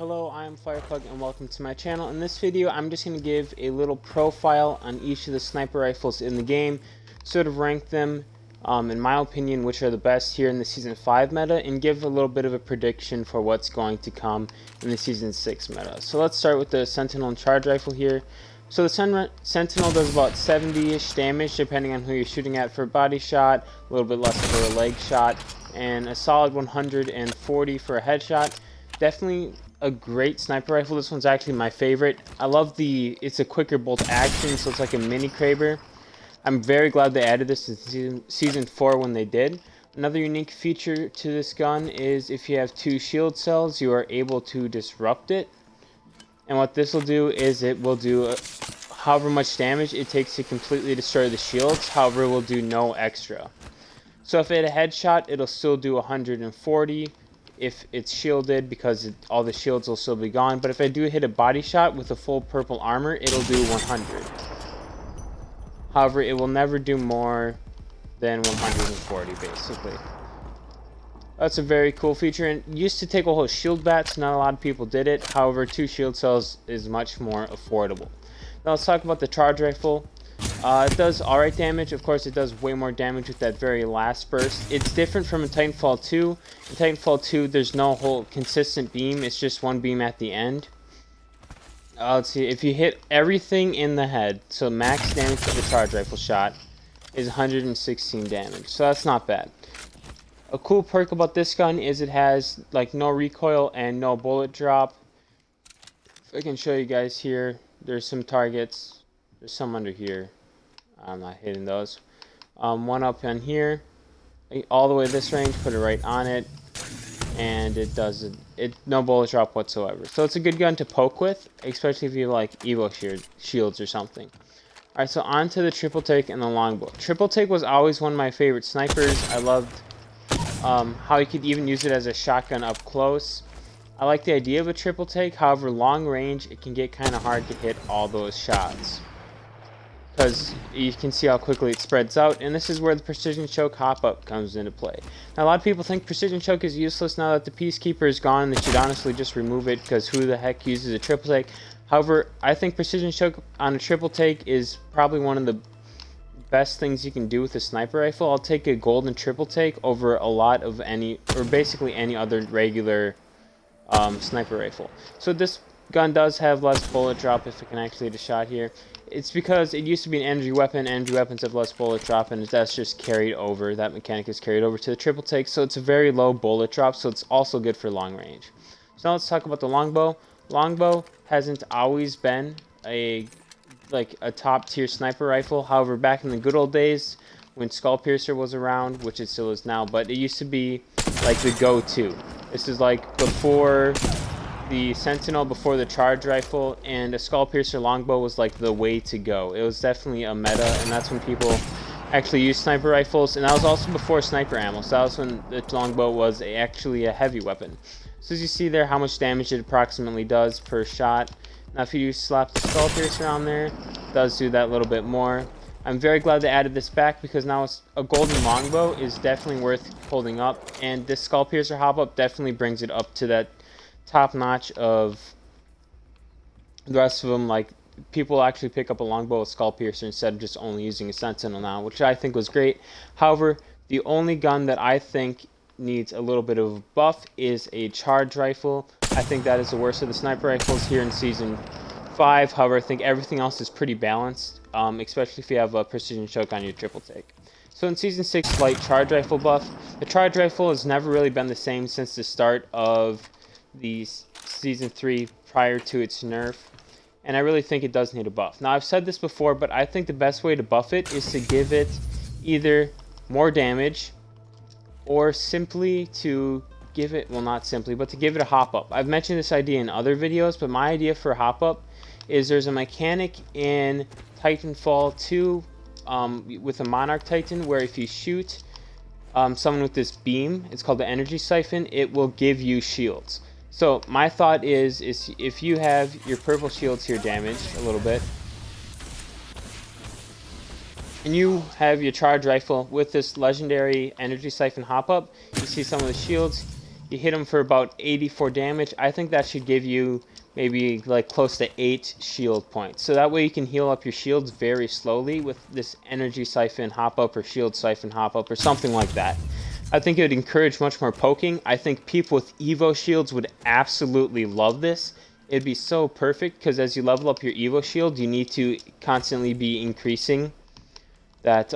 Hello, I am Fireplug and welcome to my channel. In this video, I'm just going to give a little profile on each of the sniper rifles in the game, sort of rank them, in my opinion, which are the best here in the Season 5 meta, and give a little bit of a prediction for what's going to come in the Season 6 meta. So let's start with the Sentinel and Charge Rifle here. So the Sentinel does about 70-ish damage depending on who you're shooting at for a body shot, a little bit less for a leg shot, and a solid 140 for a headshot. Definitely a great sniper rifle. This one's actually my favorite. I love it's a quicker bolt action, so it's like a mini Kraber. I'm very glad they added this to season 4 when they did. Another unique feature to this gun is if you have 2 shield cells, you are able to disrupt it. And what this will do is it will do however much damage it takes to completely destroy the shields. However, it will do no extra. So if it had a headshot, it'll still do 140. If it's shielded, because all the shields will still be gone. But if I do hit a body shot with a full purple armor, it'll do 100. However, it will never do more than 140, basically. That's a very cool feature, and used to take a whole shield bat, so not a lot of people did it. However, 2 shield cells is much more affordable. Now let's talk about the charge rifle. It does alright damage. Of course, it does way more damage with that very last burst. It's different from a Titanfall 2. In Titanfall 2, there's no whole consistent beam. It's just one beam at the end. Let's see. If you hit everything in the head, so max damage for the charge rifle shot is 116 damage. So that's not bad. A cool perk about this gun is it has like no recoil and no bullet drop. If I can show you guys here, there's some targets. There's some under here. I'm not hitting those. One up on here, all the way this range. Put it right on it, and it does it. No bullet drop whatsoever. So it's a good gun to poke with, especially if you like Evo shields or something. All right, so on to the triple take and the longbow. Triple take was always one of my favorite snipers. I loved how you could even use it as a shotgun up close. I like the idea of a triple take. However, long range, it can get kind of hard to hit all those shots, because you can see how quickly it spreads out, and this is where the precision choke hop-up comes into play. Now, a lot of people think precision choke is useless now that the Peacekeeper is gone, and they should honestly just remove it, because who the heck uses a triple take? However, I think precision choke on a triple take is probably one of the best things you can do with a sniper rifle. I'll take a golden triple take over a lot of basically any other regular sniper rifle. So this gun does have less bullet drop if it can actually hit a shot here. It's because it used to be an energy weapon. Energy weapons have less bullet drop, and that's just carried over. That mechanic is carried over to the triple take, so it's a very low bullet drop, so it's also good for long range. So now let's talk about the longbow. Longbow hasn't always been a top tier sniper rifle. However, back in the good old days when Skull Piercer was around, which it still is now, but it used to be like the go-to. This is like before the Sentinel, before the charge rifle, and a Skull Piercer longbow was like the way to go. It was definitely a meta, and that's when people actually used sniper rifles, and that was also before sniper ammo, so that was when the longbow was actually a heavy weapon. So as you see there, how much damage it approximately does per shot. Now if you slap the Skull Piercer on there, it does do that little bit more. I'm very glad they added this back, because now a golden longbow is definitely worth holding up, and this Skull Piercer hop-up definitely brings it up to that top notch of the rest of them. Like, people actually pick up a longbow with Skull Piercer instead of just only using a Sentinel now, which I think was great. However, the only gun that I think needs a little bit of a buff is a charge rifle. I think that is the worst of the sniper rifles here in Season 5. However, I think everything else is pretty balanced, especially if you have a precision choke on your triple take. So in Season 6 light charge rifle buff, the charge rifle has never really been the same since the start of the Season 3 prior to its nerf, and I really think it does need a buff. Now, I've said this before, but I think the best way to buff it is to give it either more damage, or simply to give it, well, not simply, but to give it a hop-up. I've mentioned this idea in other videos, but my idea for a hop-up is there's a mechanic in Titanfall 2 with a Monarch Titan where if you shoot someone with this beam, it's called the energy siphon, it will give you shields. So my thought is if you have your purple shields here damaged a little bit, and you have your charge rifle with this legendary energy siphon hop up, you see some of the shields, You hit them for about 84 damage. I think that should give you maybe like close to 8 shield points. So that way you can heal up your shields very slowly with this energy siphon hop up or shield siphon hop up or something like that. I think it would encourage much more poking. I think people with Evo shields would absolutely love this. It'd be so perfect because as you level up your Evo shield, you need to constantly be increasing that.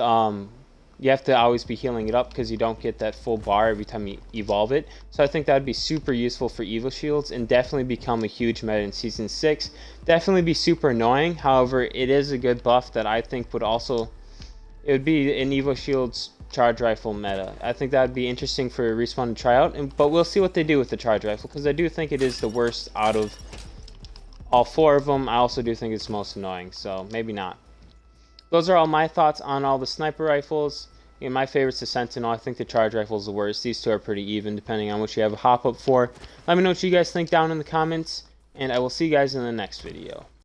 You have to always be healing it up because you don't get that full bar every time you evolve it. So I think that would be super useful for Evo shields and definitely become a huge meta in Season 6. Definitely be super annoying. However, it is a good buff that I think would also... It would be an Evo shields charge rifle meta. I think that would be interesting for Respawn to try out. But we'll see what they do with the charge rifle because I do think it is the worst out of all 4 of them. I also do think it's most annoying, so maybe not. Those are all my thoughts on all the sniper rifles. My favorite's the Sentinel. I think the charge rifle is the worst. These two are pretty even depending on what you have a hop up for. Let me know what you guys think down in the comments, and I will see you guys in the next video.